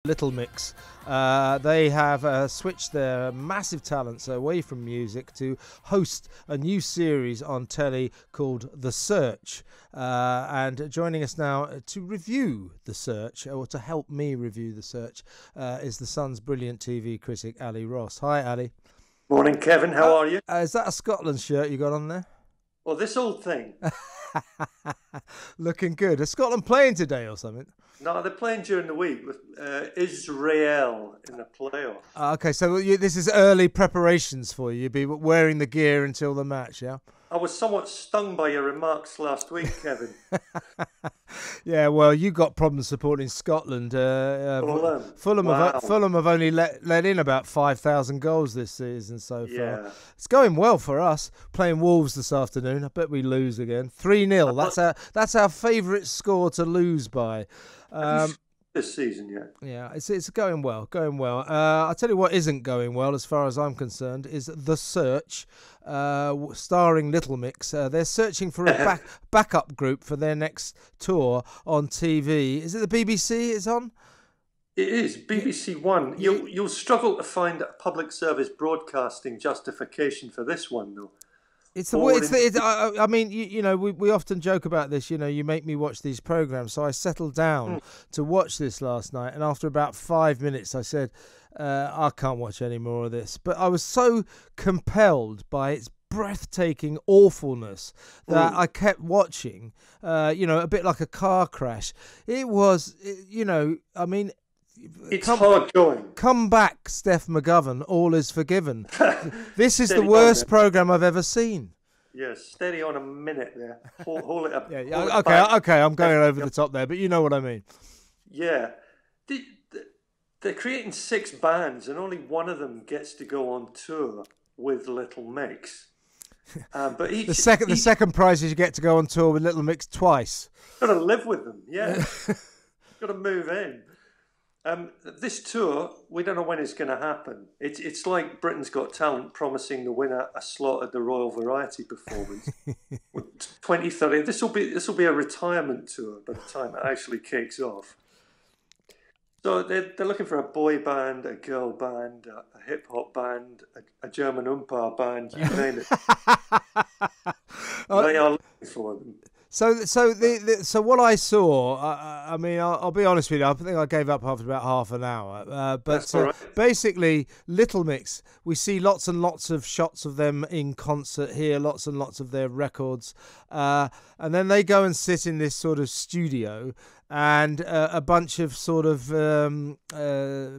Little Mix. They have switched their massive talents away from music to host a new series on telly called The Search. And joining us now to review The Search, or to help me review The Search, is the Sun's brilliant TV critic, Ali Ross. Hi, Ali. Morning, Kevin. How are you? Is that a Scotland shirt you got on there? Well, this old thing. Looking good. Is Scotland playing today or something? No, they're playing during the week with Israel in the playoff. Okay, so this is early preparations for you. You'll be wearing the gear until the match, yeah? I was somewhat stung by your remarks last week, Kevin. Yeah, well, you got problems supporting Scotland. Fulham have only let in about 5,000 goals this season so far. Yeah. It's going well for us. Playing Wolves this afternoon. I bet we lose again. 3-0. That's our favourite score to lose by. This season, yeah. Yeah, it's going well, I'll tell you what isn't going well, as far as I'm concerned, is The Search, starring Little Mix. They're searching for a backup group for their next tour on TV. Is it the BBC it's on? It is, BBC One. You'll struggle to find a public service broadcasting justification for this one, though. I mean, you know, we often joke about this. You know, you make me watch these programs. So I settled down to watch this last night, and after about 5 minutes, I said, I can't watch any more of this. But I was so compelled by its breathtaking awfulness that I kept watching. You know, a bit like a car crash. It was, you know, I mean. It's hard going. Come back, Steph McGovern. All is forgiven. This is the worst programme I've ever seen. Yes, steady on a minute there. Hold it up. Okay, I'm going over the top there, but you know what I mean. Yeah. They're creating 6 bands, and only one of them gets to go on tour with Little Mix. But the second prize is you get to go on tour with Little Mix twice. Got to live with them, yeah. Got to move in. This tour, we don't know when it's going to happen. It's like Britain's Got Talent promising the winner a slot at the Royal Variety performance. 2030. This will be a retirement tour by the time it actually kicks off. So they're looking for a boy band, a girl band, a hip hop band, a German umpire band. You name it. They are looking for them. So what I saw, I mean, I'll be honest with you, I think I gave up after about half an hour. But right. Basically, Little Mix, we see lots and lots of shots of them in concert here, lots and lots of their records. And then they go and sit in this sort of studio, and a bunch of sort of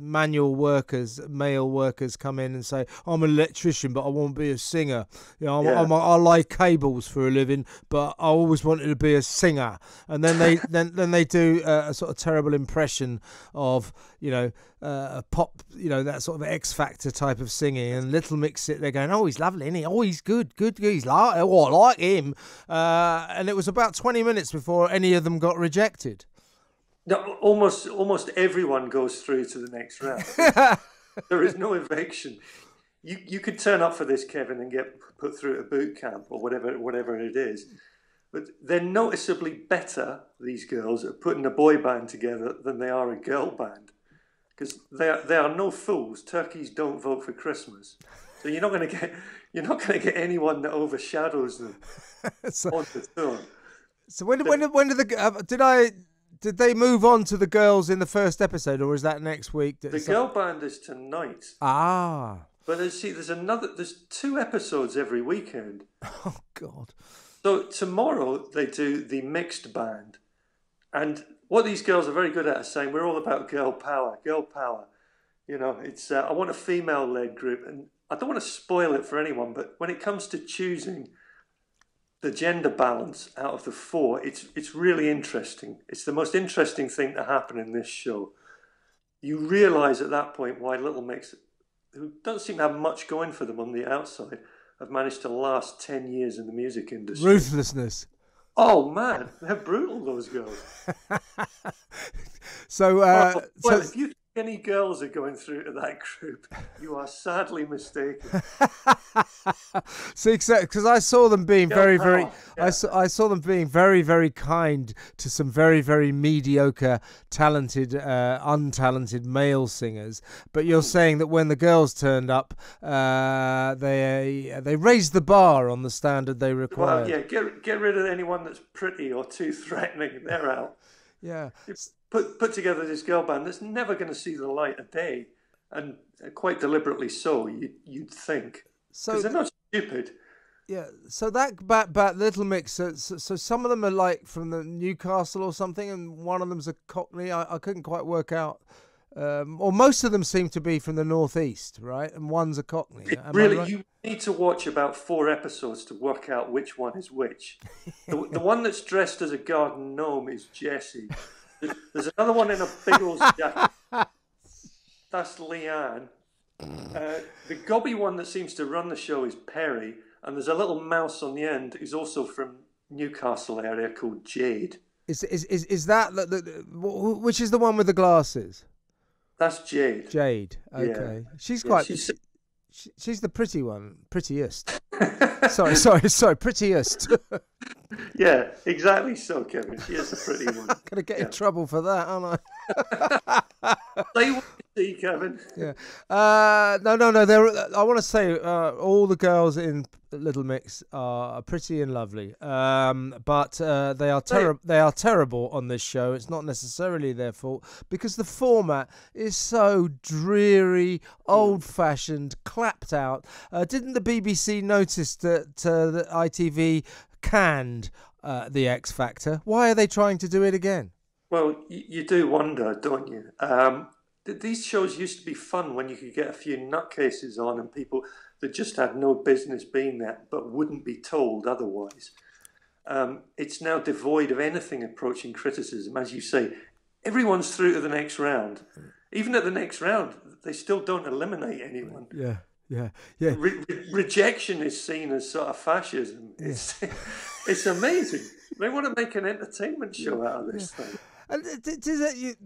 manual workers, male workers, come in and say, "I'm an electrician, but I want to be a singer. You know, I lay cables for a living, but I always wanted to be a singer." And then they then they do a sort of terrible impression of, you know, a pop, you know, that sort of X Factor type of singing. And Little Mix sit there going, "Oh, he's lovely, isn't he? Oh, he's good. He's like, oh, I like him." And it was about 20 minutes before any of them got rejected. No, almost everyone goes through to the next round. There is no eviction. You could turn up for this, Kevin, and get put through a boot camp or whatever it is. But they're noticeably better, these girls, at putting a boy band together than they are a girl band. Because they are no fools. Turkeys don't vote for Christmas. So you're not going to get anyone that overshadows them on the tour. So did they move on to the girls in the first episode, or is that next week? The girl band is tonight. Ah. But there's 2 episodes every weekend. Oh, God. So tomorrow they do the mixed band. And what these girls are very good at is saying, we're all about girl power. You know, it's I want a female-led group. And I don't want to spoil it for anyone, but when it comes to choosing the gender balance out of the 4, it's really interesting. It's the most interesting thing to happen in this show. You realise at that point why Little Mix, who don't seem to have much going for them on the outside, have managed to last 10 years in the music industry. Ruthlessness. Oh man, they're brutal, those girls. If you any girls are going through to that group, you are sadly mistaken. See, because I saw them being very, very, Yeah. I saw them being very, very kind to some very, very mediocre, talented, untalented male singers. But you're saying that when the girls turned up, they raised the bar on the standard they required. Well, yeah, get rid of anyone that's pretty or too threatening. They're out. Yeah. Put together this girl band that's never going to see the light of day, and quite deliberately so. You'd think, because they're not stupid. Yeah. So that Little Mix. So some of them are like from the Newcastle or something, and one of them's a Cockney. I couldn't quite work out. Or most of them seem to be from the northeast, right? And one's a Cockney. Really, right? you need to watch about 4 episodes to work out which one is which. The one that's dressed as a garden gnome is Jessie. There's another one in a big old jacket. That's Leanne. The gobby one that seems to run the show is Perry. And there's a little mouse on the end who's also from Newcastle area called Jade. Is that which is the one with the glasses? That's Jade. Jade. Okay. Yeah. She's quite. She's the pretty one. Prettiest. sorry. Prettiest. Yeah, exactly so, Kevin. She is the pretty one. I'm going to get in trouble for that, aren't I? Say what you see, Kevin. Yeah. No. I want to say all the girls in Little Mix are pretty and lovely, but they are terrible on this show. It's not necessarily their fault because the format is so dreary, old-fashioned, clapped out. Didn't the BBC notice that the ITV canned the X Factor? Why are they trying to do it again? Well, you do wonder, don't you? These shows used to be fun when you could get a few nutcases on and people that just had no business being there but wouldn't be told otherwise. It's now devoid of anything approaching criticism. As you say, everyone's through to the next round. Even at the next round, they still don't eliminate anyone. Yeah. Rejection is seen as sort of fascism. Yeah. It's amazing. They want to make an entertainment show out of this thing. And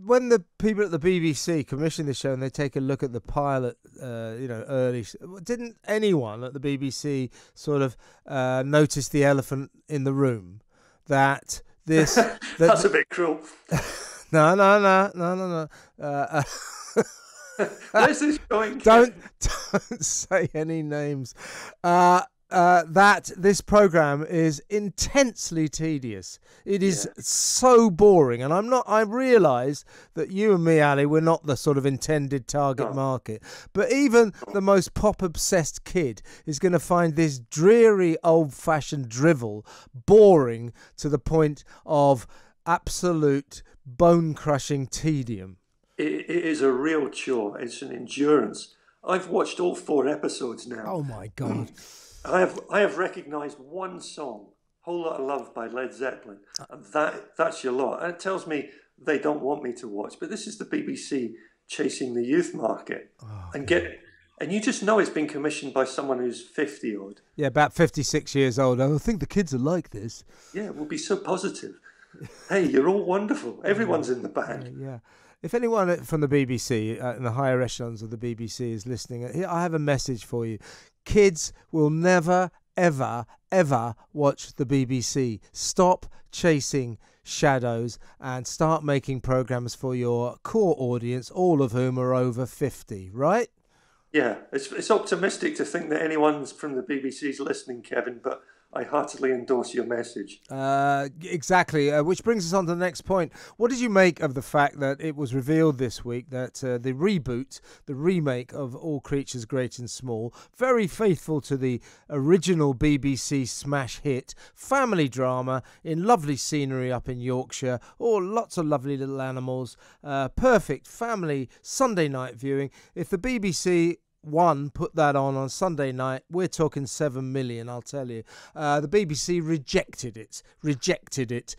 when the people at the BBC commission the show and they take a look at the pilot, early, didn't anyone at the BBC sort of notice the elephant in the room? That this that's a bit cruel. No. Where's this going? Don't say any names. That this program is intensely tedious. It is so boring, and I realise that you and me, Ali, we're not the sort of intended target market. But even the most pop-obsessed kid is going to find this dreary, old-fashioned drivel boring to the point of absolute bone-crushing tedium. It is a real chore. It's an endurance. I've watched all 4 episodes now. Oh my God. I have recognised one song, Whole Lot of Love by Led Zeppelin. And that's your lot. And it tells me they don't want me to watch. But this is the BBC chasing the youth market. And you just know it's been commissioned by someone who's 50 odd. Yeah, about 56 years old. I think the kids are like this. Yeah, we'll be so positive. Hey, you're all wonderful. Everyone's in the band. Yeah. If anyone from the BBC, in the higher echelons of the BBC, is listening, I have a message for you. Kids will never, ever, ever watch the BBC. Stop chasing shadows and start making programmes for your core audience, all of whom are over 50, right? Yeah, it's optimistic to think that anyone's from the BBC is listening, Kevin, but I heartily endorse your message. Exactly, which brings us on to the next point. What did you make of the fact that it was revealed this week that the reboot, the remake of All Creatures Great and Small, very faithful to the original BBC smash hit, family drama in lovely scenery up in Yorkshire, lots of lovely little animals, perfect family Sunday night viewing. If the BBC put that on Sunday night, we're talking 7 million, I'll tell you. The BBC rejected it.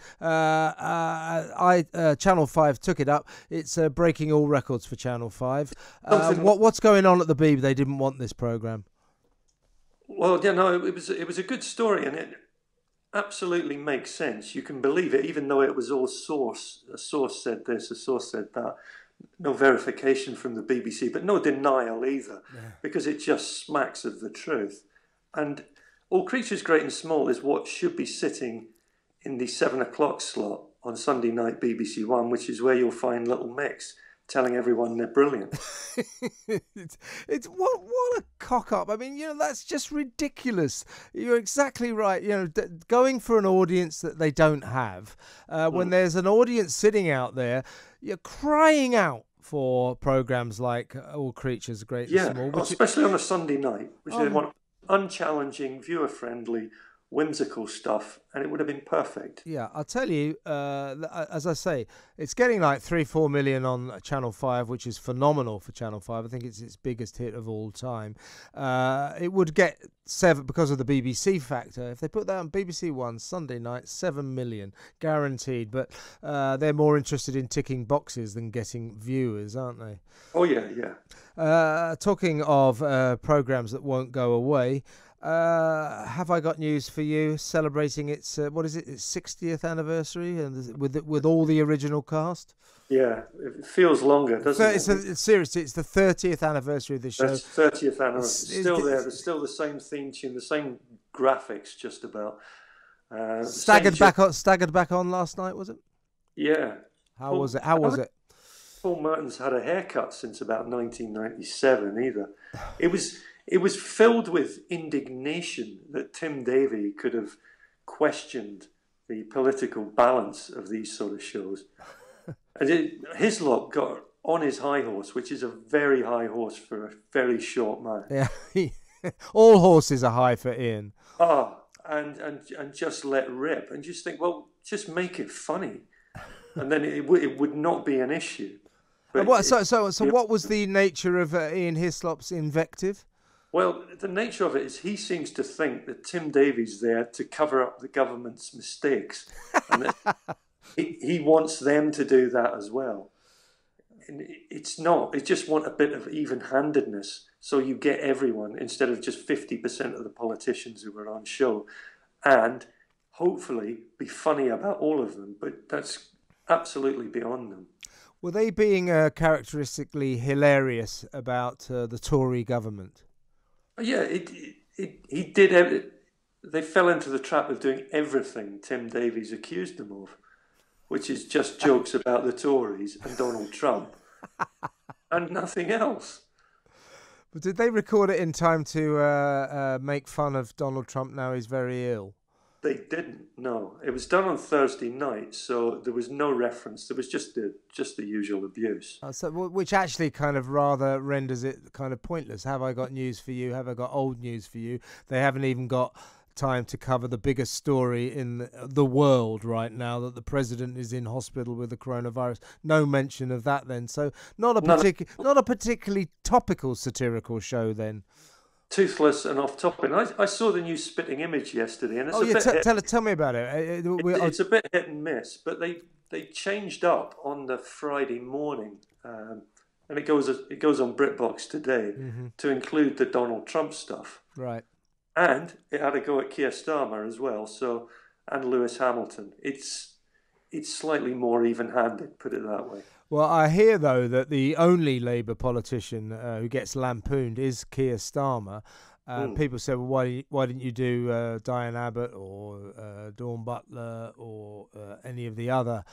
Channel 5 took it up. It's breaking all records for Channel 5. What's going on at the BBC? They didn't want this programme. Well, it was a good story, and it absolutely makes sense. You can believe it, even though it was all source. A source said this, a source said that. no verification from the BBC, but no denial either, Yeah. because it just smacks of the truth. And All Creatures Great and Small is what should be sitting in the 7 o'clock slot on Sunday night BBC One, which is where you'll find Little Mix telling everyone they're brilliant. it's what a cock up. I mean, that's just ridiculous. You're exactly right. Going for an audience that they don't have, when there's an audience sitting out there, you're crying out for programs like All Creatures Great and Small, especially on a Sunday night, which they want unchallenging, viewer-friendly, whimsical stuff, and it would have been perfect. Yeah, I'll tell you, as I say, it's getting like 3-4 million on Channel 5, which is phenomenal for Channel 5. I think it's its biggest hit of all time. It would get 7 because of the BBC factor. If they put that on BBC One Sunday night, 7 million guaranteed. But they're more interested in ticking boxes than getting viewers, aren't they? Oh yeah. Talking of programs that won't go away, have I got news for you? Celebrating its its 60th anniversary, and with all the original cast. Yeah, it feels longer, doesn't it? Seriously, it's the 30th anniversary of the show. That's 30th anniversary. Still there. There's still the same theme tune, the same graphics, just about. Staggered back on last night, was it? Yeah. How was it? Paul Merton's had a haircut since about 1997. Either it was filled with indignation that Tim Davie could have questioned the political balance of these sort of shows. And his lot got on his high horse, which is a very high horse for a very short man. Yeah, all horses are high for Ian. And just let rip, and just think, well, just make it funny, and then it would not be an issue. But what was the nature of Ian Hislop's invective? Well, the nature of it is he seems to think that Tim Davie's there to cover up the government's mistakes, and that he wants them to do that as well. And it's not. They just want a bit of even-handedness, so you get everyone instead of just 50% of the politicians who were on show, and hopefully be funny about all of them. But that's absolutely beyond them. Were they being characteristically hilarious about the Tory government? Yeah, he did. They fell into the trap of doing everything Tim Davies accused them of, which is just jokes about the Tories and Donald Trump, and nothing else. But did they record it in time to make fun of Donald Trump now he's very ill? They didn't. No, it was done on Thursday night, so there was no reference. There was just the usual abuse. Which actually kind of rather renders it kind of pointless. Have I got news for you? Have I got old news for you? They haven't even got time to cover the biggest story in the world right now, that the president is in hospital with the coronavirus. No mention of that then. So not a particularly topical satirical show then. Toothless and off topic. I saw the new Spitting Image yesterday, and it's tell me about it. It's a bit hit and miss, but they changed up on the Friday morning, and it goes on BritBox today to include the Donald Trump stuff. Right. And it had a go at Keir Starmer as well, and Lewis Hamilton. It's slightly more even-handed, put it that way. Well, I hear, though, that the only Labour politician who gets lampooned is Keir Starmer. People say, well, why didn't you do Diane Abbott or Dawn Butler or any of the other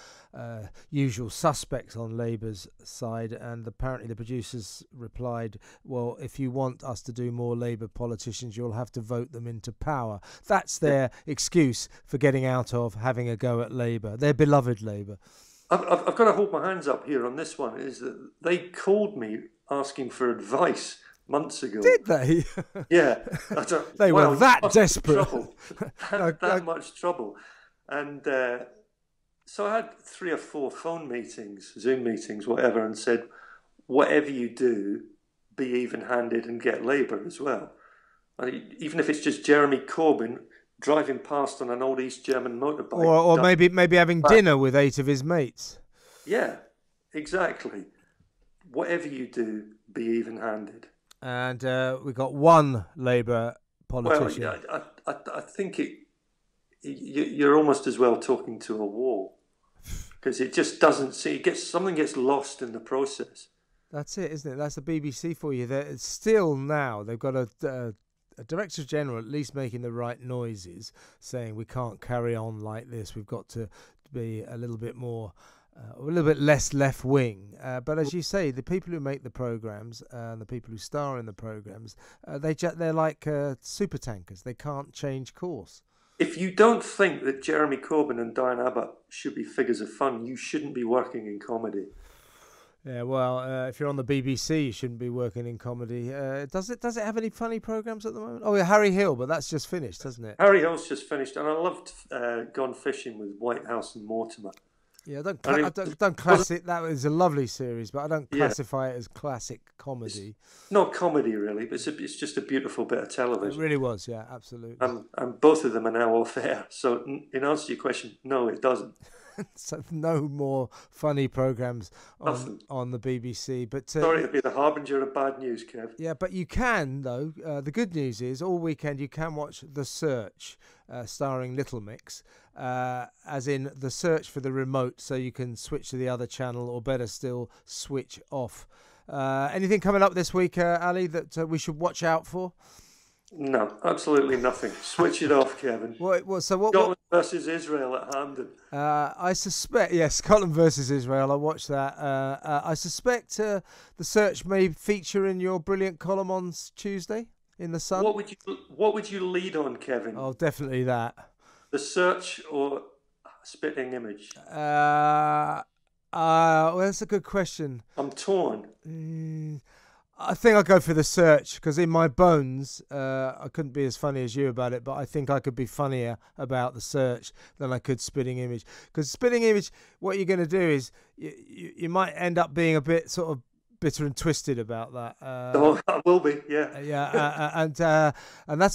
usual suspects on Labour's side? And apparently the producers replied, well, if you want us to do more Labour politicians, you'll have to vote them into power. That's their excuse for getting out of having a go at Labour, their beloved Labour. I've got to hold my hands up here on this one, is that they called me asking for advice months ago. Did they? Yeah. They were that desperate. that much trouble. And so I had 3 or 4 phone meetings, Zoom meetings, whatever, and said, whatever you do, be even-handed and get Labour as well. Even if it's just Jeremy Corbyn driving past on an old East German motorbike. Or maybe having dinner with 8 of his mates. Yeah, exactly. Whatever you do, be even-handed. And we got one Labour politician. Well, I think you're almost as well talking to a wall. because it just doesn't see. Something gets lost in the process. That's it, isn't it? That's the BBC for you. They're still now they've got a director general at least making the right noises, saying we can't carry on like this. We've got to be a little bit more, a little bit less left wing. But as you say, the people who make the programs and the people who star in the programs, they're like super tankers. They can't change course. If you don't think that Jeremy Corbyn and Diane Abbott should be figures of fun, you shouldn't be working in comedy. Yeah, well, if you're on the BBC, you shouldn't be working in comedy. Does it have any funny programmes at the moment? Oh, yeah, Harry Hill, but that's just finished, hasn't it? Harry Hill's just finished, and I loved Gone Fishing with Whitehouse and Mortimer. Yeah, I don't classic. That was a lovely series, but I don't classify it as classic comedy. It's not comedy, really, but it's just a beautiful bit of television. It really was, yeah, absolutely. And both of them are now off air. So, in answer to your question, no, it doesn't. So no more funny programmes on the BBC. But sorry to be the harbinger of bad news, Kev. Yeah, but you can, though. The good news is all weekend you can watch The Search, starring Little Mix, as in The Search for the remote, so you can switch to the other channel, or better still, switch off. Anything coming up this week, Ali, that we should watch out for? No, absolutely nothing. Switch it off, Kevin. Scotland versus Israel at Hampden. I suspect, Scotland versus Israel. I watched that. I suspect The Search may feature in your brilliant column on Tuesday in the Sun. What would you lead on, Kevin? Oh, definitely that. The Search or Spitting Image? Well, that's a good question. I'm torn. I think I'll go for The Search, because in my bones, I couldn't be as funny as you about it, but I think I could be funnier about The Search than I could Spitting Image. Because Spitting Image, what you're going to do is you might end up being a bit sort of bitter and twisted about that. I will be, yeah. And that's